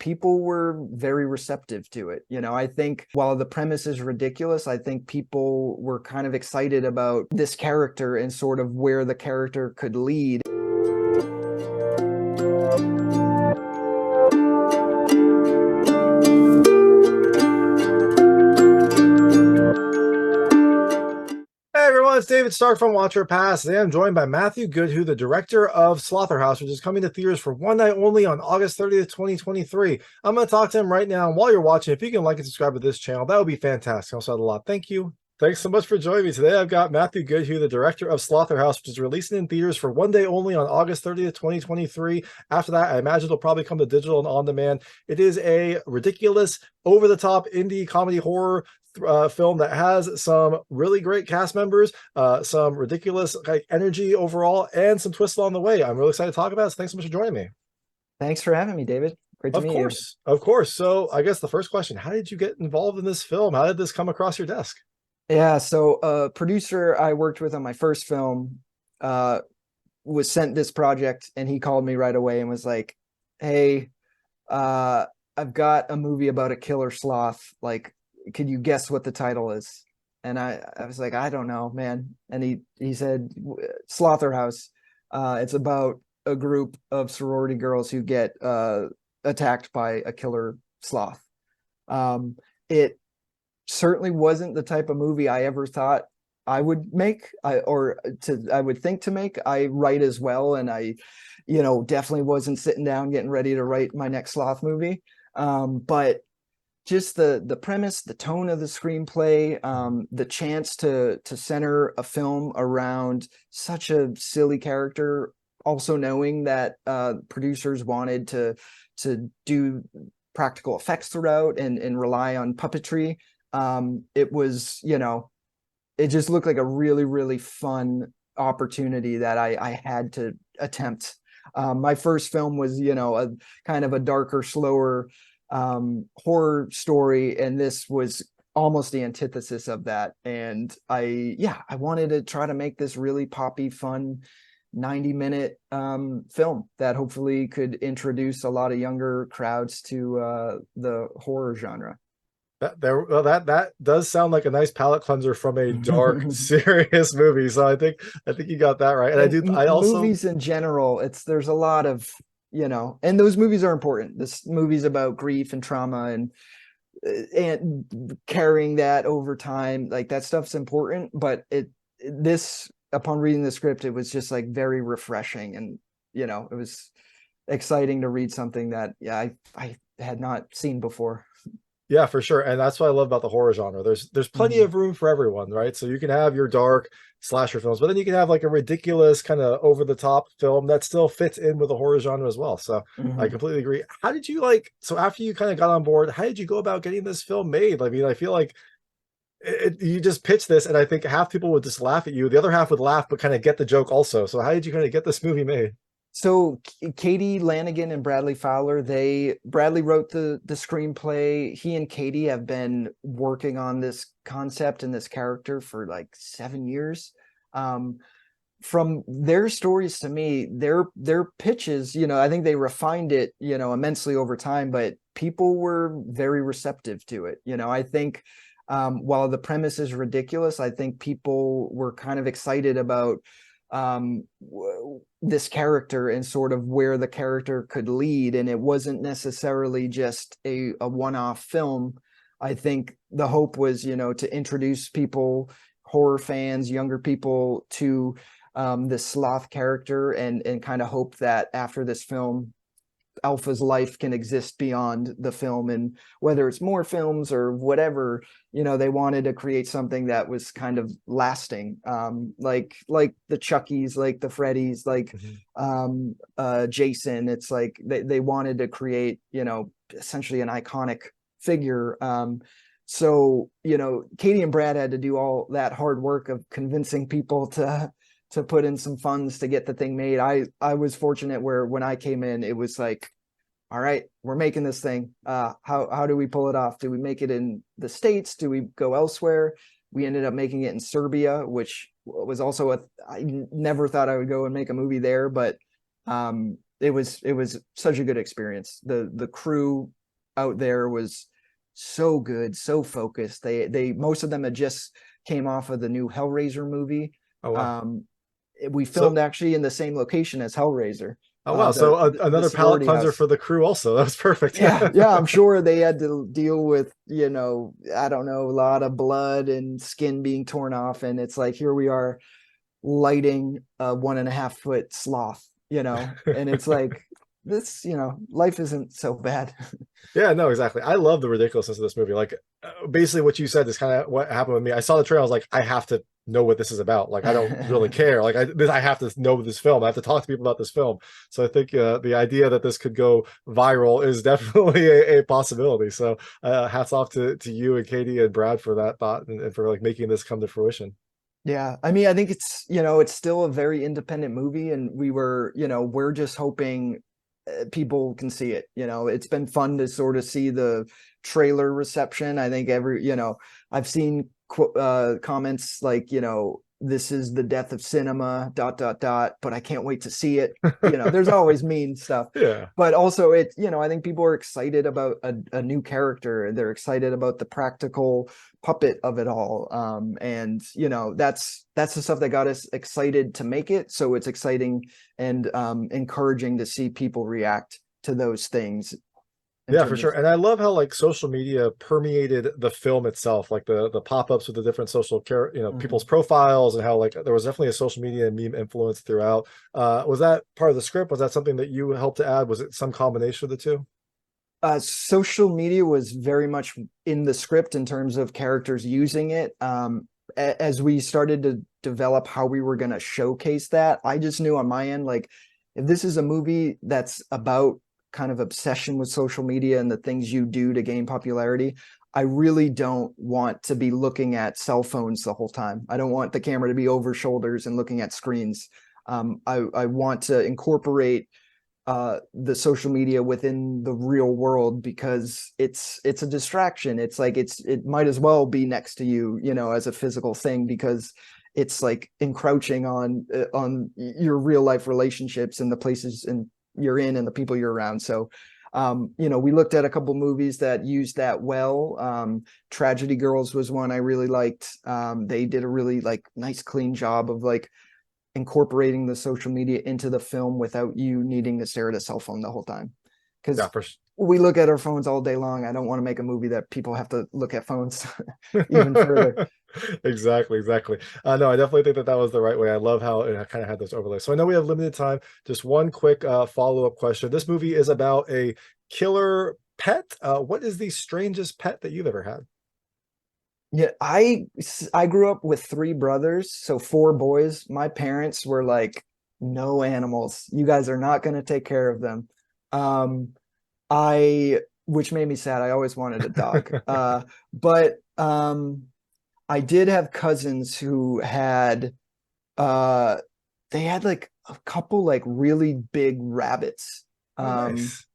people were very receptive to it. I think while the premise is ridiculous, I think people were kind of excited about this character and sort of where the character could lead. Hey everyone, it's David Stark from Watch Your Pass. Today I'm joined by Matthew Goodhue, the director of Slotherhouse, which is coming to theaters for one night only on August 30th, 2023. I'm going to talk to him right now. And while you're watching, if you can like and subscribe to this channel, that would be fantastic. Also, a lot. Thank you. Thanks so much for joining me. Today I've got Matthew Goodhue, the director of Slotherhouse, which is releasing in theaters for one day only on August 30th, 2023. After that, I imagine it'll probably come to digital and on demand. It is a ridiculous, over-the-top indie comedy horror film that has some really great cast members, some ridiculous energy overall, and some twists along the way. I'm really excited to talk about it. So thanks so much for joining me. Thanks for having me, David. Great to meet you. Of course. So I guess the first question, how did you get involved in this film? How did this come across your desk? Yeah, so a producer I worked with on my first film was sent this project, and he called me right away and was like, hey, I've got a movie about a killer sloth. Like, could you guess what the title is? And I was like, I don't know, man. And he said, Slotherhouse. It's about a group of sorority girls who get attacked by a killer sloth. It certainly wasn't the type of movie I ever thought I would make, I would think to make. I write as well, and I definitely wasn't sitting down getting ready to write my next sloth movie. But just the premise, the tone of the screenplay, the chance to center a film around such a silly character, also knowing that producers wanted to do practical effects throughout and rely on puppetry. It was, it just looked like a really, really fun opportunity that I had to attempt. My first film was, a kind of a darker, slower horror story, and this was almost the antithesis of that. And I wanted to try to make this really poppy, fun 90-minute film that hopefully could introduce a lot of younger crowds to the horror genre. That does sound like a nice palate cleanser from a dark, serious movie. So I think you got that right. And I also movies in general, there's a lot of, and those movies are important. This movie's about grief and trauma and carrying that over time. Like, that stuff's important, but upon reading the script, it was just like very refreshing, and it was exciting to read something that I had not seen before. Yeah, for sure. And that's what I love about the horror genre. There's plenty of room for everyone, right? So you can have your dark slasher films, but then you can have like a ridiculous kind of over the top film that still fits in with the horror genre as well. So I completely agree. How did you so after you kind of got on board, how did you go about getting this film made? I mean, I feel like you just pitched this, and I think half people would just laugh at you. The other half would laugh, but kind of get the joke also. So how did you kind of get this movie made? So Cady, Lanigan, and Bradley Fowler, Bradley wrote the screenplay. He and Cady have been working on this concept and this character for like 7 years. From their stories to me, their pitches, I think they refined it, immensely over time, but people were very receptive to it. I think while the premise is ridiculous, I think people were kind of excited about this character and sort of where the character could lead, and it wasn't necessarily just a one-off film. I think the hope was, to introduce people, horror fans, younger people, to this sloth character, and kind of hope that after this film, Alpha's life can exist beyond the film, and whether it's more films or whatever, they wanted to create something that was kind of lasting, like the Chuckies, like the Freddys, like Jason. It's like they wanted to create, essentially an iconic figure. So Cady and Brad had to do all that hard work of convincing people to put in some funds to get the thing made. I was fortunate where when I came in, it was like, all right, we're making this thing. How do we pull it off? Do we make it in the States? Do we go elsewhere? We ended up making it in Serbia, which was also I never thought I would go and make a movie there, but it was such a good experience. The crew out there was so good, so focused. They most of them had just came off of the new Hellraiser movie. Oh wow. We filmed actually in the same location as Hellraiser. Oh wow. Another palate cleanser house for the crew also. That was perfect. yeah, I'm sure they had to deal with, I don't know, a lot of blood and skin being torn off. And it's like, here we are lighting a 1.5 foot sloth, and it's like, this, life isn't so bad. Yeah, no, exactly. I love the ridiculousness of this movie. Like, basically what you said is kind of what happened with me. I saw the trailer. I was like, I have to know what this is about. Like, I don't really care. Like, I have to know this film. I have to talk to people about this film. So I think the idea that this could go viral is definitely a possibility. So hats off to you and Cady and Brad for that thought and for like making this come to fruition. Yeah, I mean, I think it's, it's still a very independent movie, and we're just hoping people can see it. It's been fun to sort of see the trailer reception. I think I've seen comments like, this is the death of cinema, ... but I can't wait to see it. There's always mean stuff. Yeah. But also I think people are excited about a new character. They're excited about the practical puppet of it all. And that's the stuff that got us excited to make it. So it's exciting and encouraging to see people react to those things. Yeah, for sure. And I love how like social media permeated the film itself, like the pop-ups with the different social people's profiles, and how like there was definitely a social media and meme influence throughout. Was that part of the script? Was that something that you helped to add? Was it some combination of the two? Social media was very much in the script in terms of characters using it. As we started to develop how we were going to showcase that, I just knew on my end, like, if this is a movie that's about kind of obsession with social media and the things you do to gain popularity, I really don't want to be looking at cell phones the whole time. I don't want the camera to be over shoulders and looking at screens. I want to incorporate the social media within the real world, because it's a distraction. It's like it might as well be next to you, as a physical thing, because it's like encroaching on your real life relationships and the places you're in and the people you're around. So we looked at a couple movies that used that well. Tragedy Girls was one I really liked. They did a really like nice clean job of like incorporating the social media into the film without you needing to stare at a cell phone the whole time, because we look at our phones all day long. I don't want to make a movie that people have to look at phones even further. Exactly. No, I definitely think that was the right way. I love how it kind of had those overlays. So I know we have limited time. Just one quick follow-up question. This movie is about a killer pet. What is the strangest pet that you've ever had? Yeah, I grew up with 3 brothers, so 4 boys. My parents were like, no animals. You guys are not going to take care of them. Which made me sad. I always wanted a dog. But I did have cousins who had they had like a couple like really big rabbits. Nice.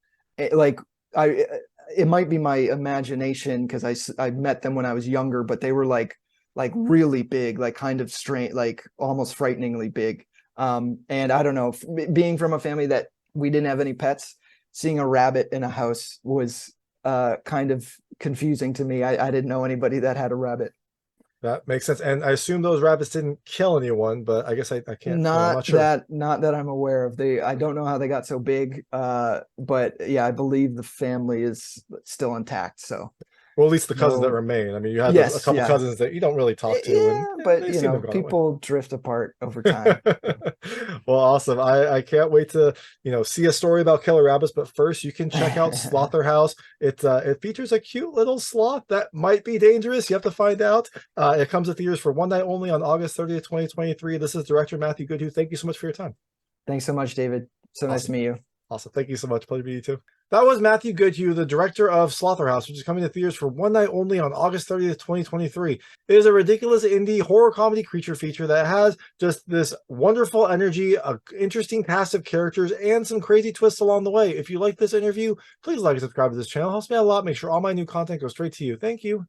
It might be my imagination, because I met them when I was younger, but they were like really big, like kind of strange, like almost frighteningly big. And I don't know, being from a family that we didn't have any pets, seeing a rabbit in a house was kind of confusing to me. I didn't know anybody that had a rabbit. That makes sense. And I assume those rabbits didn't kill anyone, but I guess I can't. I'm Not not sure. not that I'm aware of. I don't know how they got so big. But yeah, I believe the family is still intact. So, Well, at least the cousins that no, remain. I mean, you had a yes, couple yeah, cousins that you don't really talk to, yeah, and but they seem to have gone away. people drift apart over time. Well, awesome. I can't wait to see a story about killer rabbits. But first, you can check out Slotherhouse. It features a cute little sloth that might be dangerous. You have to find out. It comes to theaters for one night only on August 30th, 2023. This is director Matthew Goodhue. Thank you so much for your time. Thanks so much, David. So nice to meet you. Awesome. Thank you so much. Pleasure to meet you too. That was Matthew Goodhue, the director of Slotherhouse, which is coming to theaters for one night only on August 30th, 2023. It is a ridiculous indie horror comedy creature feature that has just this wonderful energy, an interesting cast of characters, and some crazy twists along the way. If you like this interview, please like and subscribe to this channel. It helps me out a lot. Make sure all my new content goes straight to you. Thank you.